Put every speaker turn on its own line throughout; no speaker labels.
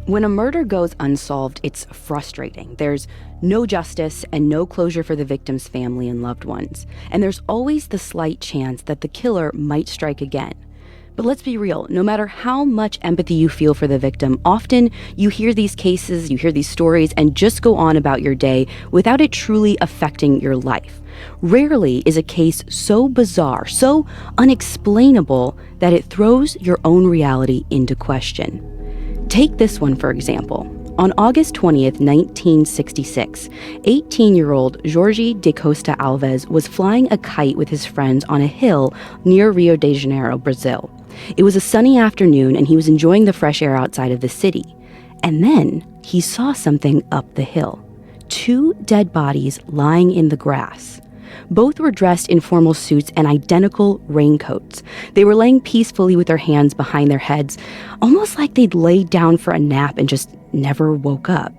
When a murder goes unsolved, it's frustrating. There's no justice and no closure for the victim's family and loved ones. And there's always the slight chance that the killer might strike again. But let's be real, no matter how much empathy you feel for the victim, often you hear these cases, you hear these stories, and just go on about your day without it truly affecting your life. Rarely is a case so bizarre, so unexplainable, that it throws your own reality into question. Take this one, for example. On August 20th, 1966, 18-year-old Jorge de Costa Alves was flying a kite with his friends on a hill near Rio de Janeiro, Brazil. It was a sunny afternoon and he was enjoying the fresh air outside of the city. And then he saw something up the hill. 2 dead bodies lying in the grass. Both were dressed in formal suits and identical raincoats. They were laying peacefully with their hands behind their heads, almost like they'd laid down for a nap and just never woke up.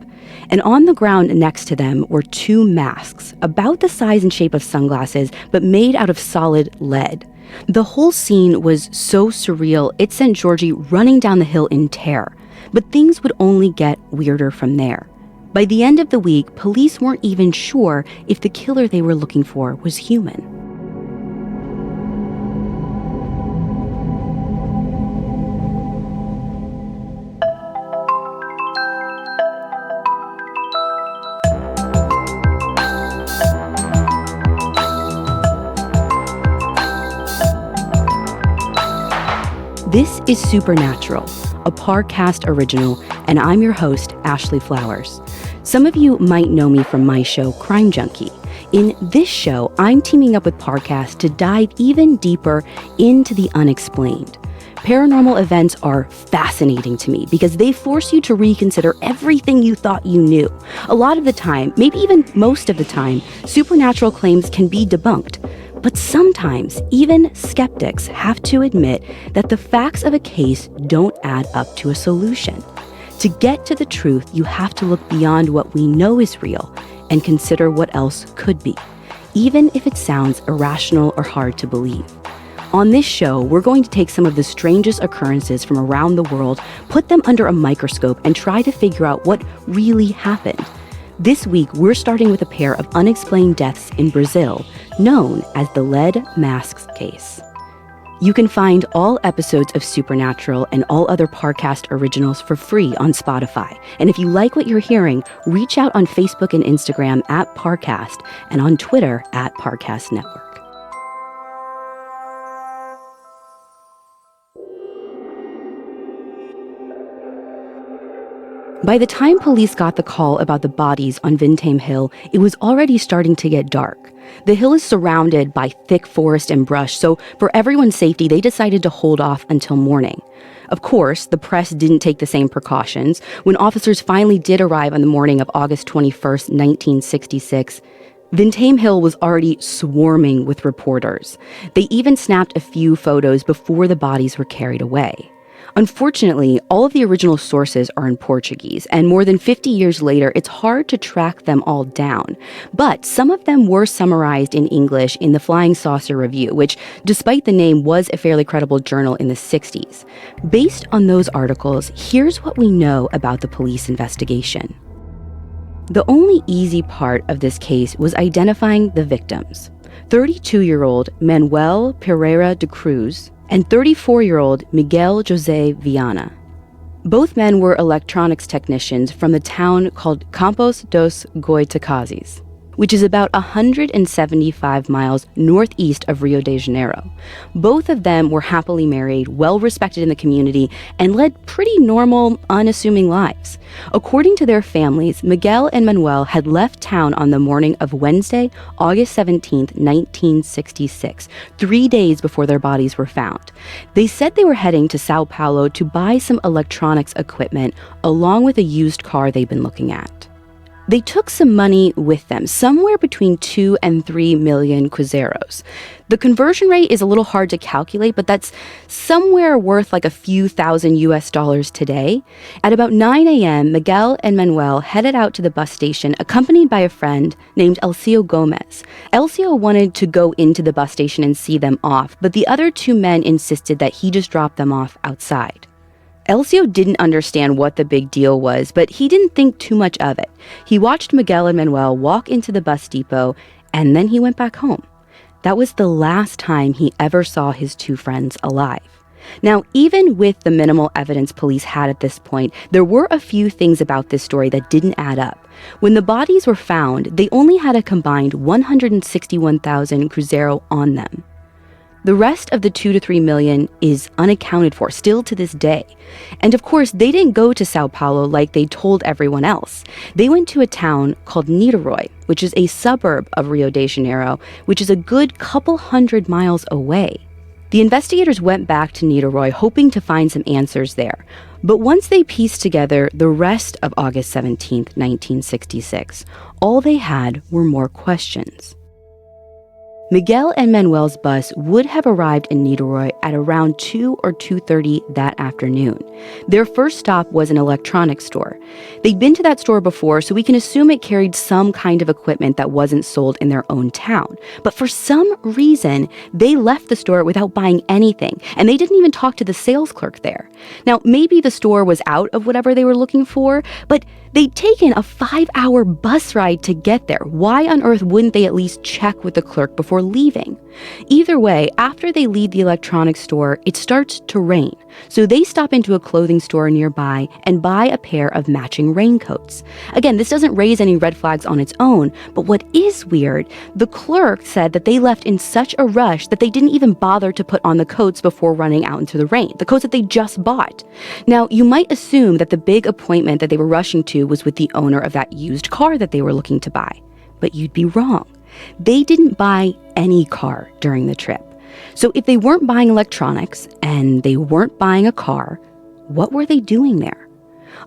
And on the ground next to them were 2 masks, about the size and shape of sunglasses, but made out of solid lead. The whole scene was so surreal, it sent Georgie running down the hill in terror. But things would only get weirder from there. By the end of the week, police weren't even sure if the killer they were looking for was human. This is Supernatural, a Parcast original, and I'm your host, Ashley Flowers. Some of you might know me from my show, Crime Junkie. In this show, I'm teaming up with Parcast to dive even deeper into the unexplained. Paranormal events are fascinating to me because they force you to reconsider everything you thought you knew. A lot of the time, maybe even most of the time, supernatural claims can be debunked. But sometimes, even skeptics have to admit that the facts of a case don't add up to a solution. To get to the truth, you have to look beyond what we know is real and consider what else could be, even if it sounds irrational or hard to believe. On this show, we're going to take some of the strangest occurrences from around the world, put them under a microscope, and try to figure out what really happened. This week, we're starting with a pair of unexplained deaths in Brazil, known as the lead masks case. You can find all episodes of Supernatural and all other Parcast originals for free on Spotify. And if you like what you're hearing, reach out on Facebook and Instagram at Parcast and on Twitter at Parcast Network. By the time police got the call about the bodies on Vintame Hill, it was already starting to get dark. The hill is surrounded by thick forest and brush, so for everyone's safety, they decided to hold off until morning. Of course, the press didn't take the same precautions. When officers finally did arrive on the morning of August 21st, 1966, Vintame Hill was already swarming with reporters. They even snapped a few photos before the bodies were carried away. Unfortunately, all of the original sources are in Portuguese, and more than 50 years later, it's hard to track them all down. But some of them were summarized in English in the Flying Saucer Review, which, despite the name, was a fairly credible journal in the 60s. Based on those articles, here's what we know about the police investigation. The only easy part of this case was identifying the victims. 32-year-old Manuel Pereira de Cruz and 34-year-old Miguel José Viana. Both men were electronics technicians from the town called Campos dos Goitacazes, which is about 175 miles northeast of Rio de Janeiro. Both of them were happily married, well-respected in the community, and led pretty normal, unassuming lives. According to their families, Miguel and Manuel had left town on the morning of Wednesday, August 17th, 1966, 3 days before their bodies were found. They said they were heading to Sao Paulo to buy some electronics equipment, along with a used car they'd been looking at. They took some money with them, somewhere between 2 and 3 million cruzeiros. The conversion rate is a little hard to calculate, but that's somewhere worth like a few thousand US today. At about 9 a.m., Miguel and Manuel headed out to the bus station, accompanied by a friend named Elcio Gomez. Elcio wanted to go into the bus station and see them off, but the other 2 men insisted that he just drop them off outside. Elcio didn't understand what the big deal was, but he didn't think too much of it. He watched Miguel and Manuel walk into the bus depot, and then he went back home. That was the last time he ever saw his two friends alive. Now, even with the minimal evidence police had at this point, there were a few things about this story that didn't add up. When the bodies were found, they only had a combined 161,000 cruzeiro on them. The rest of the 2 to 3 million is unaccounted for still to this day. And of course, they didn't go to Sao Paulo like they told everyone else. They went to a town called Niterói, which is a suburb of Rio de Janeiro, which is a good couple hundred miles away. The investigators went back to Niterói hoping to find some answers there. But once they pieced together the rest of August 17, 1966, all they had were more questions. Miguel and Manuel's bus would have arrived in Niterói at around 2 or 2:30 that afternoon. Their first stop was an electronics store. They'd been to that store before, so we can assume it carried some kind of equipment that wasn't sold in their own town. But for some reason, they left the store without buying anything, and they didn't even talk to the sales clerk there. Now, maybe the store was out of whatever they were looking for, but they'd taken a 5-hour bus ride to get there. Why on earth wouldn't they at least check with the clerk before leaving? Either way, after they leave the electronics store, it starts to rain. So they stop into a clothing store nearby and buy a pair of matching raincoats. Again, this doesn't raise any red flags on its own, but what is weird, the clerk said that they left in such a rush that they didn't even bother to put on the coats before running out into the rain, the coats that they just bought. Now, you might assume that the big appointment that they were rushing to was with the owner of that used car that they were looking to buy. But you'd be wrong. They didn't buy any car during the trip. So if they weren't buying electronics and they weren't buying a car, what were they doing there?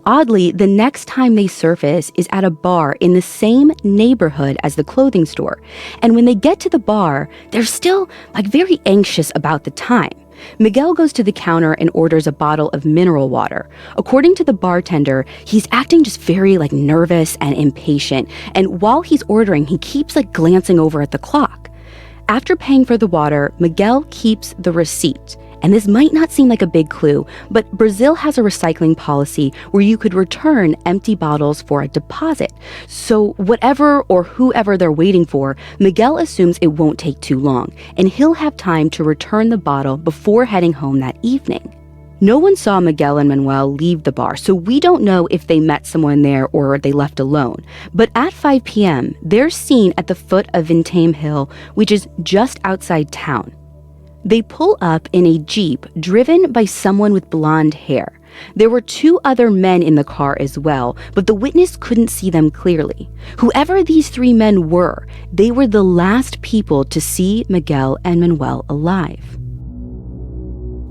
Oddly, the next time they surface is at a bar in the same neighborhood as the clothing store. And when they get to the bar, they're still very anxious about the time. Miguel goes to the counter and orders a bottle of mineral water. According to the bartender, he's acting just very nervous and impatient. And while he's ordering, he keeps glancing over at the clock. After paying for the water, Miguel keeps the receipt. And this might not seem like a big clue, but Brazil has a recycling policy where you could return empty bottles for a deposit. So whatever or whoever they're waiting for, Miguel assumes it won't take too long, and he'll have time to return the bottle before heading home that evening. No one saw Miguel and Manuel leave the bar, so we don't know if they met someone there or they left alone. But at 5 p.m., they're seen at the foot of Vintém Hill, which is just outside town. They pull up in a Jeep driven by someone with blonde hair. There were 2 other men in the car as well, but the witness couldn't see them clearly. Whoever these 3 men were, they were the last people to see Miguel and Manuel alive.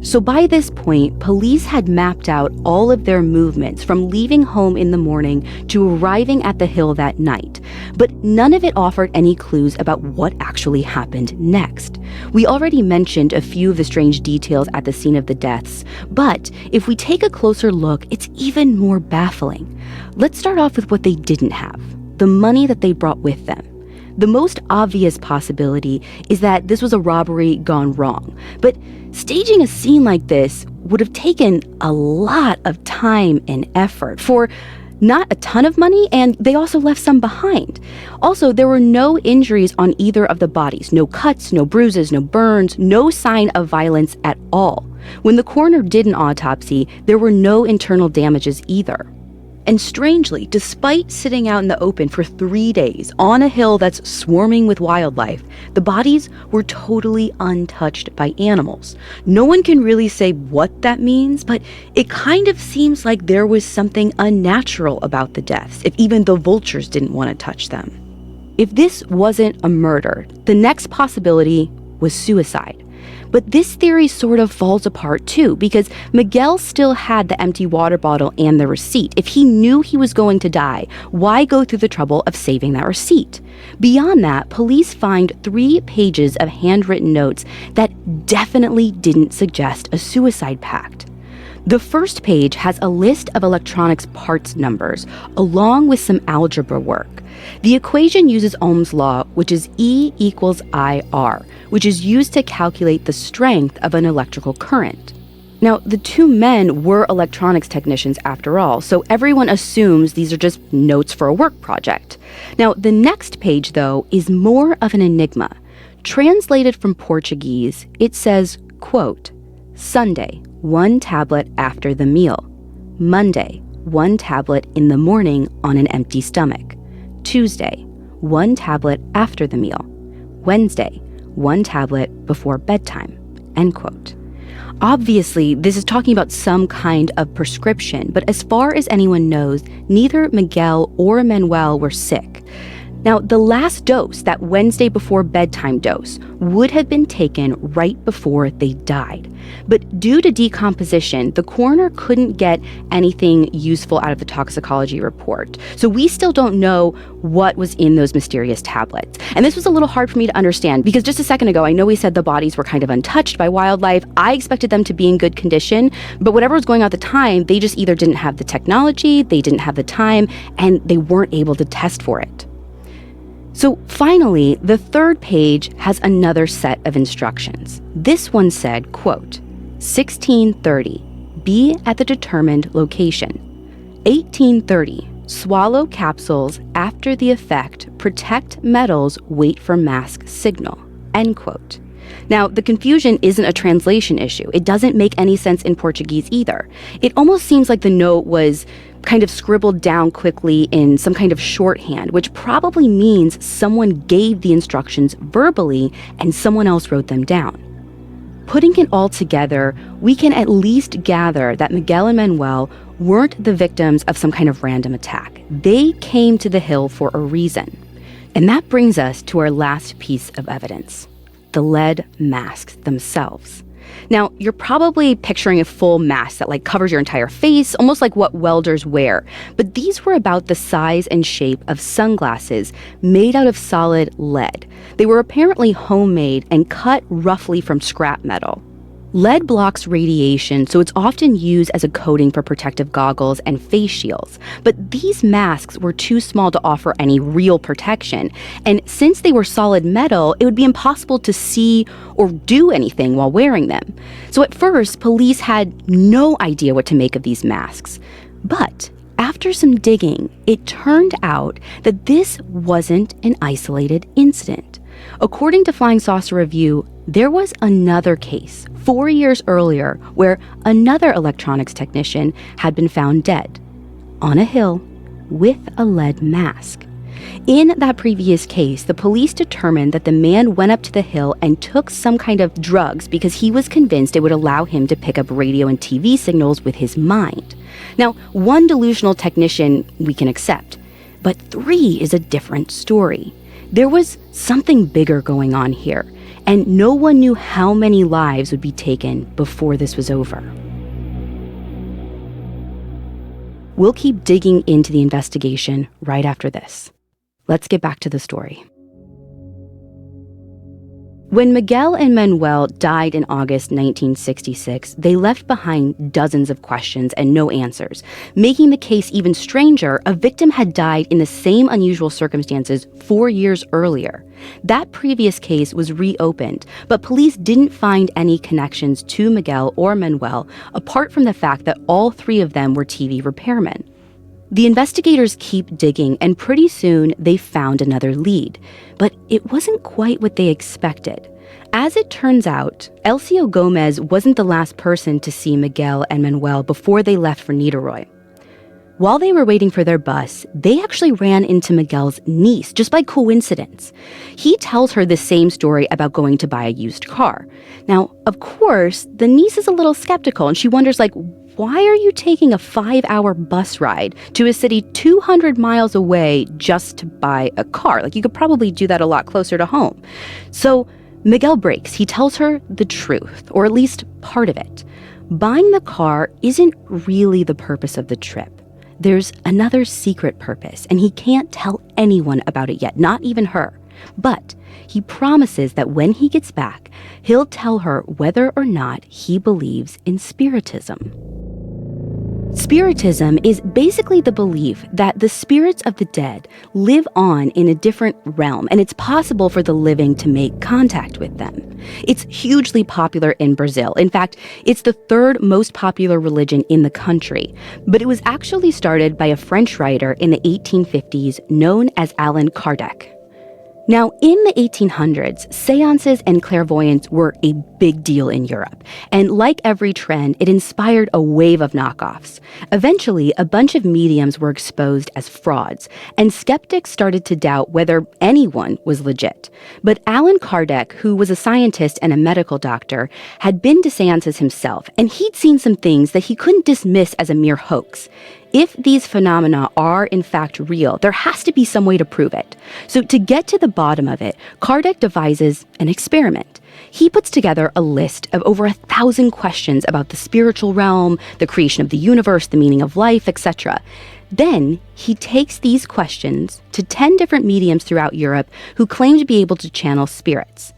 So by this point, police had mapped out all of their movements from leaving home in the morning to arriving at the hill that night. But none of it offered any clues about what actually happened next. We already mentioned a few of the strange details at the scene of the deaths, but if we take a closer look, it's even more baffling. Let's start off with what they didn't have, the money that they brought with them. The most obvious possibility is that this was a robbery gone wrong. But staging a scene like this would have taken a lot of time and effort for not a ton of money, and they also left some behind. Also, there were no injuries on either of the bodies. No cuts, no bruises, no burns, no sign of violence at all. When the coroner did an autopsy, there were no internal damages either. And strangely, despite sitting out in the open for 3 days on a hill that's swarming with wildlife, the bodies were totally untouched by animals. No one can really say what that means, but it kind of seems like there was something unnatural about the deaths, if even the vultures didn't want to touch them. If this wasn't a murder, the next possibility was suicide. But this theory sort of falls apart too, because Miguel still had the empty water bottle and the receipt. If he knew he was going to die, why go through the trouble of saving that receipt? Beyond that, police find 3 pages of handwritten notes that definitely didn't suggest a suicide pact. The first page has a list of electronics parts numbers, along with some algebra work. The equation uses Ohm's law, which is E equals IR, which is used to calculate the strength of an electrical current. Now, the two men were electronics technicians after all, so everyone assumes these are just notes for a work project. Now, the next page, though, is more of an enigma. Translated from Portuguese, it says, quote, Sunday, 1 tablet after the meal. Monday, 1 tablet in the morning on an empty stomach. Tuesday, 1 tablet after the meal. Wednesday, 1 tablet before bedtime, end quote. Obviously, this is talking about some kind of prescription, but as far as anyone knows, neither Miguel or Manuel were sick. Now, the last dose, that Wednesday before bedtime dose, would have been taken right before they died. But due to decomposition, the coroner couldn't get anything useful out of the toxicology report. So we still don't know what was in those mysterious tablets. And this was a little hard for me to understand because just a second ago, I know we said the bodies were kind of untouched by wildlife. I expected them to be in good condition, but whatever was going on at the time, they just either didn't have the technology, they didn't have the time, and they weren't able to test for it. So finally, the third page has another set of instructions. This one said, quote, 1630, be at the determined location. 1830, swallow capsules after the effect, protect metals, wait for mask signal, end quote. Now, the confusion isn't a translation issue. It doesn't make any sense in Portuguese either. It almost seems like the note was kind of scribbled down quickly in some kind of shorthand, which probably means someone gave the instructions verbally and someone else wrote them down. Putting it all together, we can at least gather that Miguel and Manuel weren't the victims of some kind of random attack. They came to the hill for a reason. And that brings us to our last piece of evidence, the lead masks themselves. Now, you're probably picturing a full mask that covers your entire face, almost like what welders wear. But these were about the size and shape of sunglasses made out of solid lead. They were apparently homemade and cut roughly from scrap metal. Lead blocks radiation, so it's often used as a coating for protective goggles and face shields. But these masks were too small to offer any real protection. And since they were solid metal, it would be impossible to see or do anything while wearing them. So at first, police had no idea what to make of these masks. But after some digging, it turned out that this wasn't an isolated incident. According to Flying Saucer Review, there was another case 4 years earlier where another electronics technician had been found dead on a hill with a lead mask. In that previous case, the police determined that the man went up to the hill and took some kind of drugs because he was convinced it would allow him to pick up radio and TV signals with his mind. Now, one delusional technician we can accept, but 3 is a different story. There was something bigger going on here, and no one knew how many lives would be taken before this was over. We'll keep digging into the investigation right after this. Let's get back to the story. When Miguel and Manuel died in August 1966, they left behind dozens of questions and no answers. Making the case even stranger, a victim had died in the same unusual circumstances 4 years earlier. That previous case was reopened, but police didn't find any connections to Miguel or Manuel, apart from the fact that all 3 of them were TV repairmen. The investigators keep digging, and pretty soon they found another lead. But it wasn't quite what they expected. As it turns out, Elcio Gomez wasn't the last person to see Miguel and Manuel before they left for Niterói. While they were waiting for their bus, they actually ran into Miguel's niece, just by coincidence. He tells her the same story about going to buy a used car. Now, of course, the niece is a little skeptical, and she wonders, why are you taking a 5-hour bus ride to a city 200 miles away just to buy a car? You could probably do that a lot closer to home. So Miguel breaks. He tells her the truth, or at least part of it. Buying the car isn't really the purpose of the trip. There's another secret purpose, and he can't tell anyone about it yet, not even her. But he promises that when he gets back, he'll tell her whether or not he believes in spiritism. Spiritism is basically the belief that the spirits of the dead live on in a different realm, and it's possible for the living to make contact with them. It's hugely popular in Brazil. In fact, it's the third most popular religion in the country. But it was actually started by a French writer in the 1850s known as Allan Kardec. Now, in the 1800s, seances and clairvoyance were a big deal in Europe. And like every trend, it inspired a wave of knockoffs. Eventually, a bunch of mediums were exposed as frauds, and skeptics started to doubt whether anyone was legit. But Allan Kardec, who was a scientist and a medical doctor, had been to seances himself, and he'd seen some things that he couldn't dismiss as a mere hoax. If these phenomena are in fact real, there has to be some way to prove it. So to get to the bottom of it, Kardec devises an experiment. He puts together a list of over 1,000 questions about the spiritual realm, the creation of the universe, the meaning of life, etc. Then he takes these questions to 10 different mediums throughout Europe who claim to be able to channel spirits.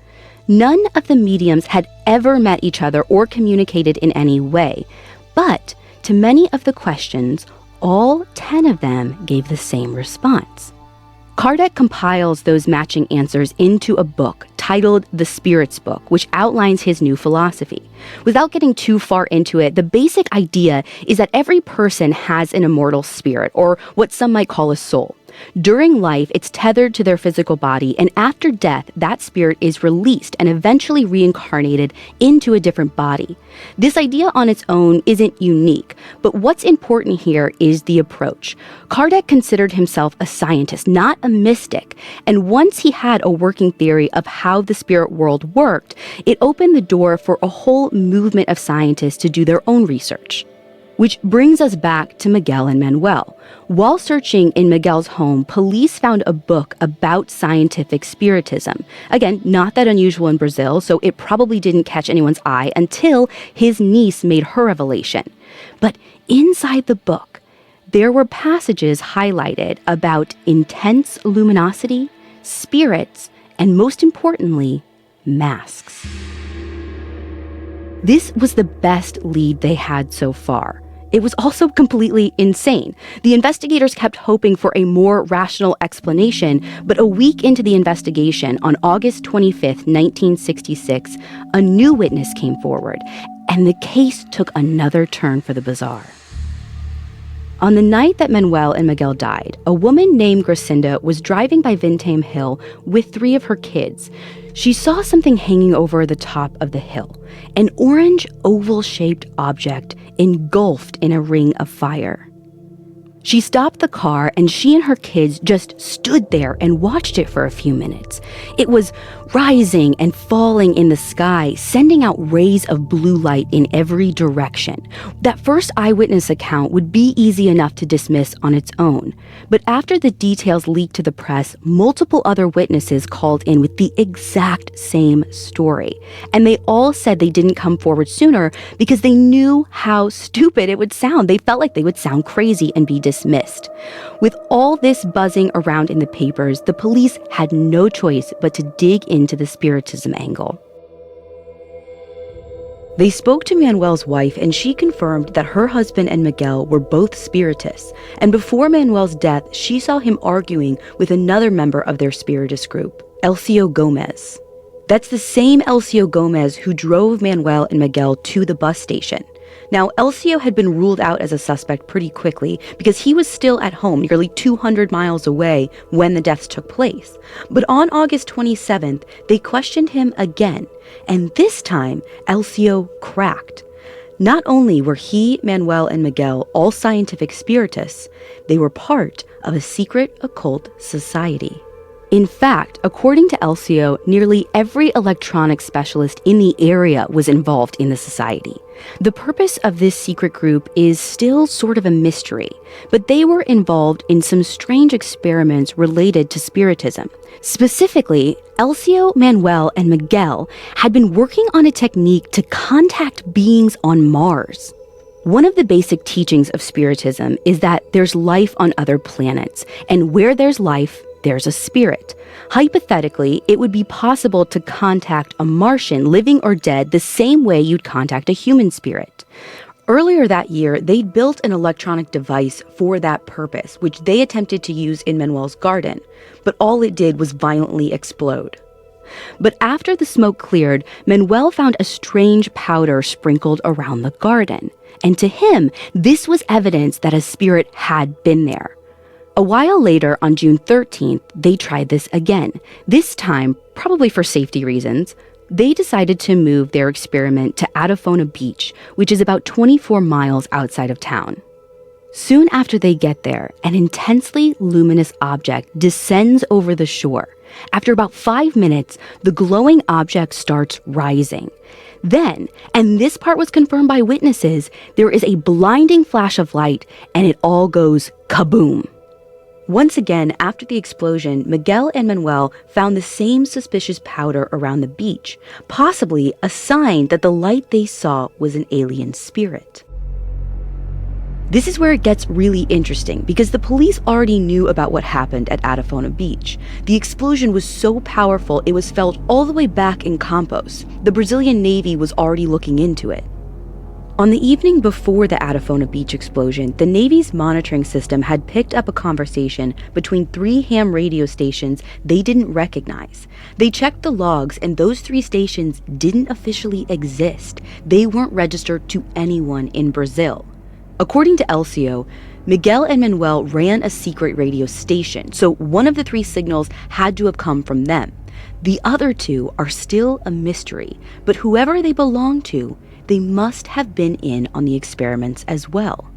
None of the mediums had ever met each other or communicated in any way, but to many of the questions, all 10 of them gave the same response. Kardec compiles those matching answers into a book titled The Spirit's Book, which outlines his new philosophy. Without getting too far into it, the basic idea is that every person has an immortal spirit, or what some might call a soul. During life, it's tethered to their physical body, and after death, that spirit is released and eventually reincarnated into a different body. This idea on its own isn't unique, but what's important here is the approach. Kardec considered himself a scientist, not a mystic, and once he had a working theory of how the spirit world worked, it opened the door for a whole movement of scientists to do their own research. Which brings us back to Miguel and Manuel. While searching in Miguel's home, police found a book about scientific spiritism. Again, not that unusual in Brazil, so it probably didn't catch anyone's eye until his niece made her revelation. But inside the book, there were passages highlighted about intense luminosity, spirits, and most importantly, masks. This was the best lead they had so far. It was also completely insane. The investigators kept hoping for a more rational explanation, but a week into the investigation, on August 25th, 1966, a new witness came forward, and the case took another turn for the bizarre. On the night that Manuel and Miguel died, a woman named Gracinda was driving by Vintém Hill with 3 of her kids. She saw something hanging over the top of the hill, an orange oval-shaped object engulfed in a ring of fire. She stopped the car and she and her kids just stood there and watched it for a few minutes. It was rising and falling in the sky, sending out rays of blue light in every direction. That first eyewitness account would be easy enough to dismiss on its own. But after the details leaked to the press, multiple other witnesses called in with the exact same story. And they all said they didn't come forward sooner because they knew how stupid it would sound. They felt like they would sound crazy and be dismissed. With all this buzzing around in the papers, the police had no choice but to dig into the spiritism angle. They spoke to Manuel's wife, and she confirmed that her husband and Miguel were both spiritists. And before Manuel's death, she saw him arguing with another member of their spiritist group, Elcio Gomez. That's the same Elcio Gomez who drove Manuel and Miguel to the bus station. Now, Elcio had been ruled out as a suspect pretty quickly because he was still at home nearly 200 miles away when the deaths took place. But on August 27th, they questioned him again, and this time, Elcio cracked. Not only were he, Manuel, and Miguel all scientific spiritists, they were part of a secret occult society. In fact, according to Elcio, nearly every electronic specialist in the area was involved in the society. The purpose of this secret group is still sort of a mystery, but they were involved in some strange experiments related to spiritism. Specifically, Elcio, Manuel, and Miguel had been working on a technique to contact beings on Mars. One of the basic teachings of spiritism is that there's life on other planets, and where there's life, there's a spirit. Hypothetically, it would be possible to contact a Martian, living or dead, the same way you'd contact a human spirit. Earlier that year, they'd built an electronic device for that purpose, which they attempted to use in Manuel's garden, but all it did was violently explode. But after the smoke cleared, Manuel found a strange powder sprinkled around the garden, and to him, this was evidence that a spirit had been there. A while later, on June 13th, they tried this again. This time, probably for safety reasons, they decided to move their experiment to Adafona Beach, which is about 24 miles outside of town. Soon after they get there, an intensely luminous object descends over the shore. After about 5 minutes, the glowing object starts rising. Then, and this part was confirmed by witnesses, there is a blinding flash of light, and it all goes kaboom. Once again, after the explosion, Miguel and Manuel found the same suspicious powder around the beach, possibly a sign that the light they saw was an alien spirit. This is where it gets really interesting, because the police already knew about what happened at Adafona Beach. The explosion was so powerful it was felt all the way back in Campos. The Brazilian Navy was already looking into it. On the evening before the Adafona Beach explosion, the Navy's monitoring system had picked up a conversation between 3 ham radio stations they didn't recognize. They checked the logs, and those 3 stations didn't officially exist. They weren't registered to anyone in Brazil. According to Elcio, Miguel and Manuel ran a secret radio station, so one of the 3 signals had to have come from them. The other 2 are still a mystery, but whoever they belong to, they must have been in on the experiments as well.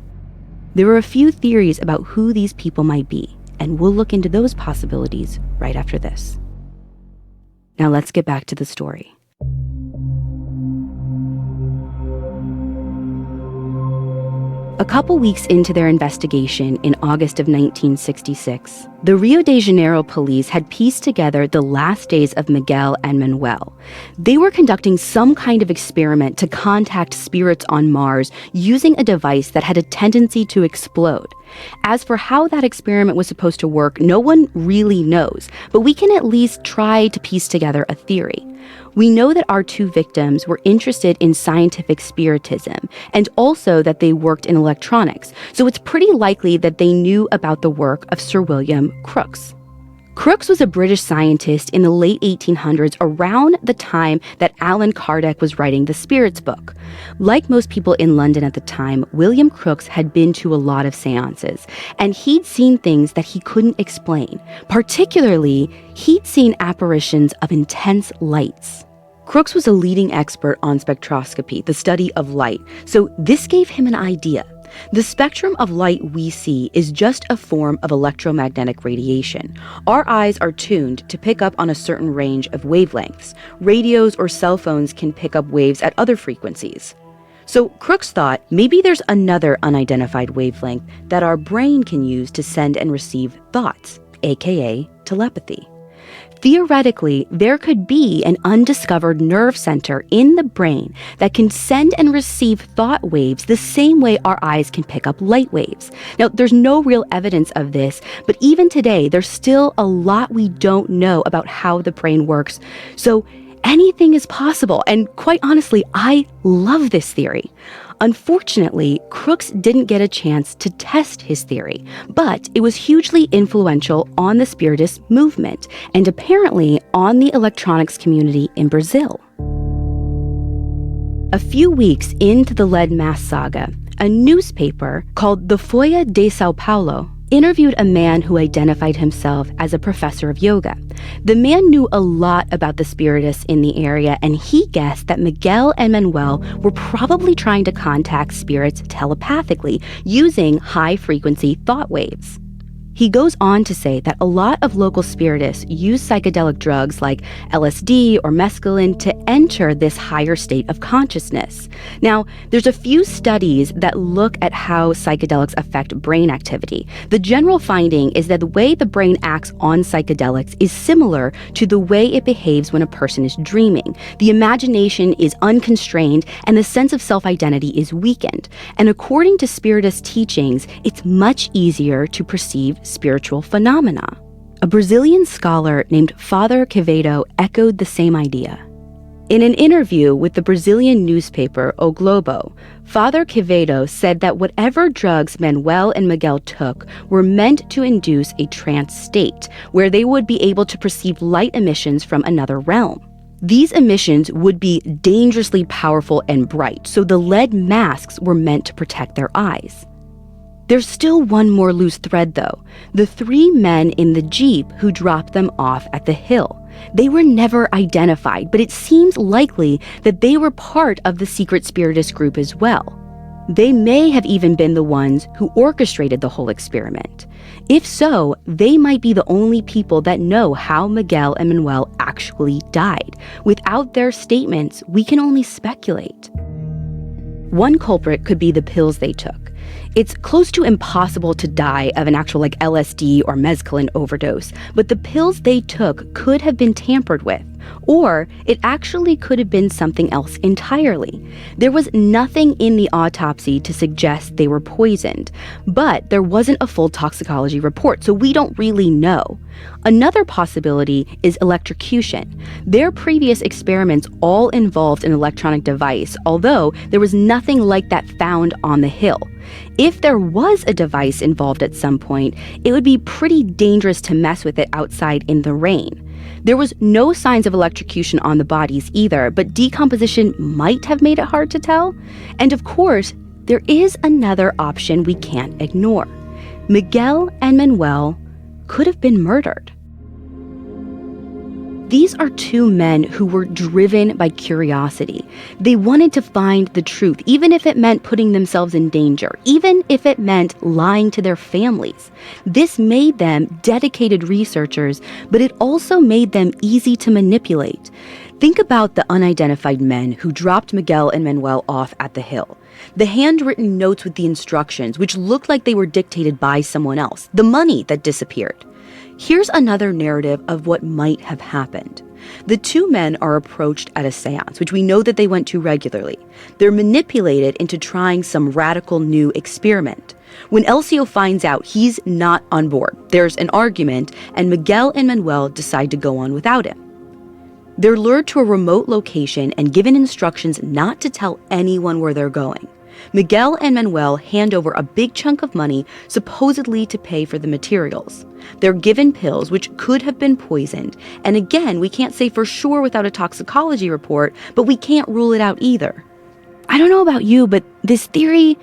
There are a few theories about who these people might be, and we'll look into those possibilities right after this. Now let's get back to the story. A couple weeks into their investigation in August of 1966, the Rio de Janeiro police had pieced together the last days of Miguel and Manuel. They were conducting some kind of experiment to contact spirits on Mars using a device that had a tendency to explode. As for how that experiment was supposed to work, no one really knows, but we can at least try to piece together a theory. We know that our 2 victims were interested in scientific spiritism, and also that they worked in electronics, so it's pretty likely that they knew about the work of Sir William Crookes. Crookes was a British scientist in the late 1800s, around the time that Allan Kardec was writing the Spirits book. Like most people in London at the time, William Crookes had been to a lot of seances, and he'd seen things that he couldn't explain. Particularly, he'd seen apparitions of intense lights. Crookes was a leading expert on spectroscopy, the study of light, so this gave him an idea. The spectrum of light we see is just a form of electromagnetic radiation. Our eyes are tuned to pick up on a certain range of wavelengths. Radios or cell phones can pick up waves at other frequencies. So Crookes thought maybe there's another unidentified wavelength that our brain can use to send and receive thoughts, aka telepathy. Theoretically, there could be an undiscovered nerve center in the brain that can send and receive thought waves the same way our eyes can pick up light waves. Now, there's no real evidence of this, but even today, there's still a lot we don't know about how the brain works. So anything is possible, and quite honestly, I love this theory. Unfortunately, Crookes didn't get a chance to test his theory, but it was hugely influential on the Spiritist movement, and apparently on the electronics community in Brazil. A few weeks into the lead mask saga, a newspaper called the Folha de São Paulo interviewed a man who identified himself as a professor of yoga. The man knew a lot about the Spiritists in the area, and he guessed that Miguel and Manuel were probably trying to contact spirits telepathically using high-frequency thought waves. He goes on to say that a lot of local spiritists use psychedelic drugs like LSD or mescaline to enter this higher state of consciousness. Now, there's a few studies that look at how psychedelics affect brain activity. The general finding is that the way the brain acts on psychedelics is similar to the way it behaves when a person is dreaming. The imagination is unconstrained and the sense of self-identity is weakened. And according to Spiritist teachings, it's much easier to perceive spiritual phenomena. A Brazilian scholar named Father Quevedo echoed the same idea. In an interview with the Brazilian newspaper O Globo, Father Quevedo said that whatever drugs Manuel and Miguel took were meant to induce a trance state, where they would be able to perceive light emissions from another realm. These emissions would be dangerously powerful and bright, so the lead masks were meant to protect their eyes. There's still one more loose thread, though. The 3 men in the Jeep who dropped them off at the hill. They were never identified, but it seems likely that they were part of the secret spiritist group as well. They may have even been the ones who orchestrated the whole experiment. If so, they might be the only people that know how Miguel and Manuel actually died. Without their statements, we can only speculate. One culprit could be the pills they took. It's close to impossible to die of an actual LSD or mescaline overdose, but the pills they took could have been tampered with, or it actually could have been something else entirely. There was nothing in the autopsy to suggest they were poisoned, but there wasn't a full toxicology report, so we don't really know. Another possibility is electrocution. Their previous experiments all involved an electronic device, although there was nothing like that found on the hill. If there was a device involved at some point, it would be pretty dangerous to mess with it outside in the rain. There was no signs of electrocution on the bodies either, but decomposition might have made it hard to tell. And of course, there is another option we can't ignore. Miguel and Manuel could have been murdered. These are 2 men who were driven by curiosity. They wanted to find the truth, even if it meant putting themselves in danger, even if it meant lying to their families. This made them dedicated researchers, but it also made them easy to manipulate. Think about the unidentified men who dropped Miguel and Manuel off at the hill. The handwritten notes with the instructions, which looked like they were dictated by someone else. The money that disappeared. Here's another narrative of what might have happened. The 2 men are approached at a seance, which we know that they went to regularly. They're manipulated into trying some radical new experiment. When Elcio finds out, he's not on board. There's an argument, and Miguel and Manuel decide to go on without him. They're lured to a remote location and given instructions not to tell anyone where they're going. Miguel and Manuel hand over a big chunk of money, supposedly to pay for the materials. They're given pills which could have been poisoned, and again, we can't say for sure without a toxicology report, but we can't rule it out either. I don't know about you, but this theory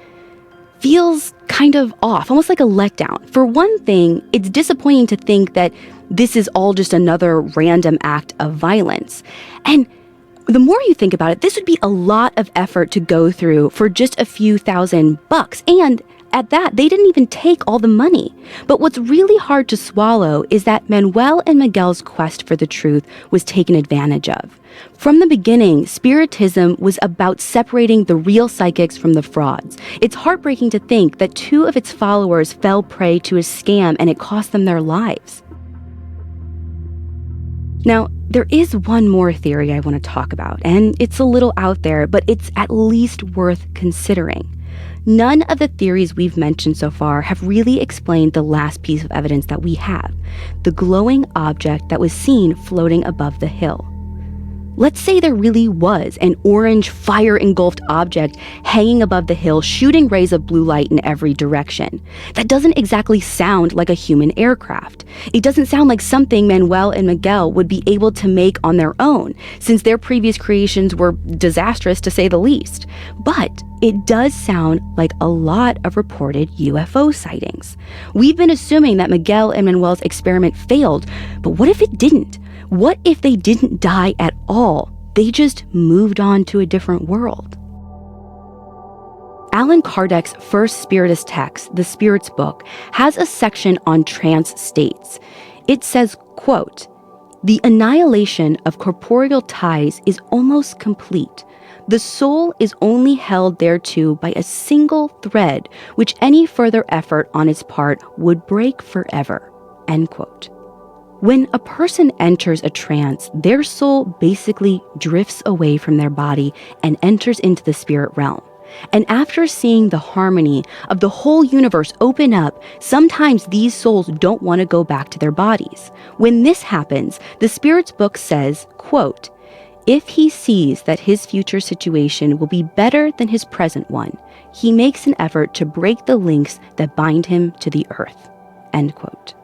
feels kind of off, almost like a letdown. For one thing, it's disappointing to think that this is all just another random act of violence. And the more you think about it, this would be a lot of effort to go through for just a few $1,000. And at that, they didn't even take all the money. But what's really hard to swallow is that Manuel and Miguel's quest for the truth was taken advantage of. From the beginning, Spiritism was about separating the real psychics from the frauds. It's heartbreaking to think that 2 of its followers fell prey to a scam and it cost them their lives. Now, there is one more theory I want to talk about, and it's a little out there, but it's at least worth considering. None of the theories we've mentioned so far have really explained the last piece of evidence that we have, the glowing object that was seen floating above the hill. Let's say there really was an orange fire-engulfed object hanging above the hill, shooting rays of blue light in every direction. That doesn't exactly sound like a human aircraft. It doesn't sound like something Manuel and Miguel would be able to make on their own, since their previous creations were disastrous to say the least. But it does sound like a lot of reported UFO sightings. We've been assuming that Miguel and Manuel's experiment failed, but what if it didn't? What if they didn't die at all? They just moved on to a different world. Allan Kardec's first spiritist text, The Spirit's Book, has a section on trance states. It says, quote, "The annihilation of corporeal ties is almost complete. The soul is only held thereto by a single thread, which any further effort on its part would break forever." End quote. When a person enters a trance, their soul basically drifts away from their body and enters into the spirit realm. And after seeing the harmony of the whole universe open up, sometimes these souls don't want to go back to their bodies. When this happens, the Spirit's Book says, quote, If he sees that his future situation will be better than his present one, he makes an effort to break the links that bind him to the earth." End quote.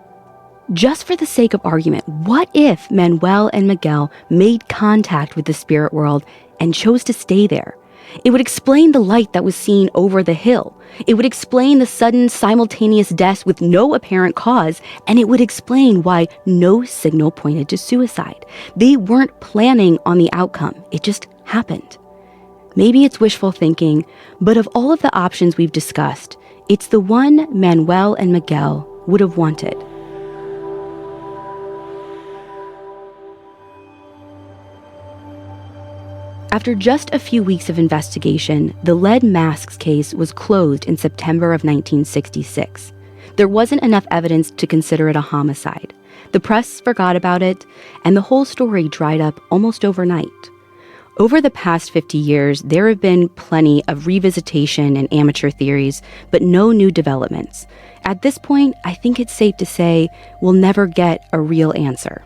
Just for the sake of argument, what if Manuel and Miguel made contact with the spirit world and chose to stay there? It would explain the light that was seen over the hill. It would explain the sudden simultaneous deaths with no apparent cause, and it would explain why no signal pointed to suicide. They weren't planning on the outcome. It just happened. Maybe it's wishful thinking, but of all of the options we've discussed, it's the one Manuel and Miguel would have wanted. After just a few weeks of investigation, the lead masks case was closed in September of 1966. There wasn't enough evidence to consider it a homicide. The press forgot about it, and the whole story dried up almost overnight. Over the past 50 years, there have been plenty of revisitation and amateur theories, but no new developments. At this point, I think it's safe to say we'll never get a real answer.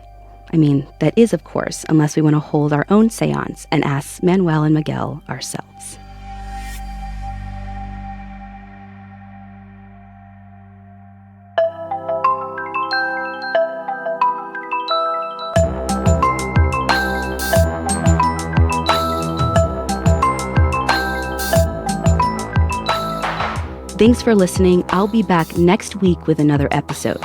I mean, that is, of course, unless we want to hold our own seance and ask Manuel and Miguel ourselves. Thanks for listening. I'll be back next week with another episode.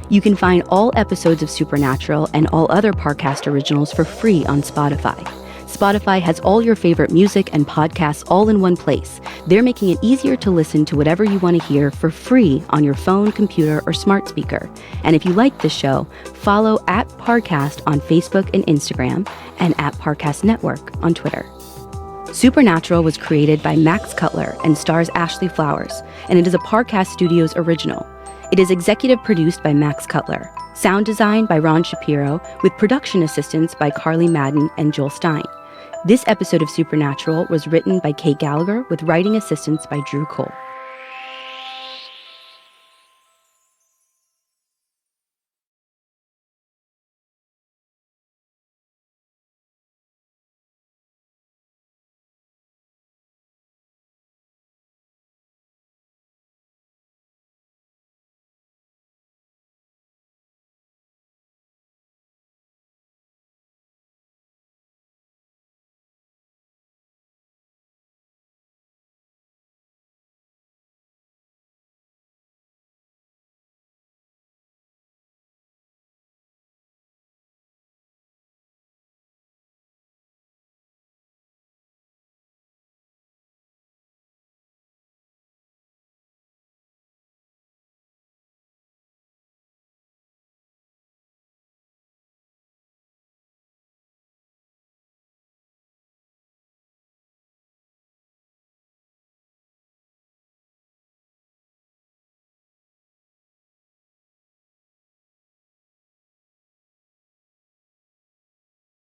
You can find all episodes of Supernatural and all other Parcast originals for free on Spotify. Spotify has all your favorite music and podcasts all in one place. They're making it easier to listen to whatever you want to hear for free on your phone, computer, or smart speaker. And if you like this show, follow @Parcast on Facebook and Instagram and @Parcast Network on Twitter. Supernatural was created by Max Cutler and stars Ashley Flowers, and it is a Parcast Studios original. It is executive produced by Max Cutler, sound design by Ron Shapiro, with production assistance by Carly Madden and Joel Stein. This episode of Supernatural was written by Kate Gallagher with writing assistance by Drew Cole.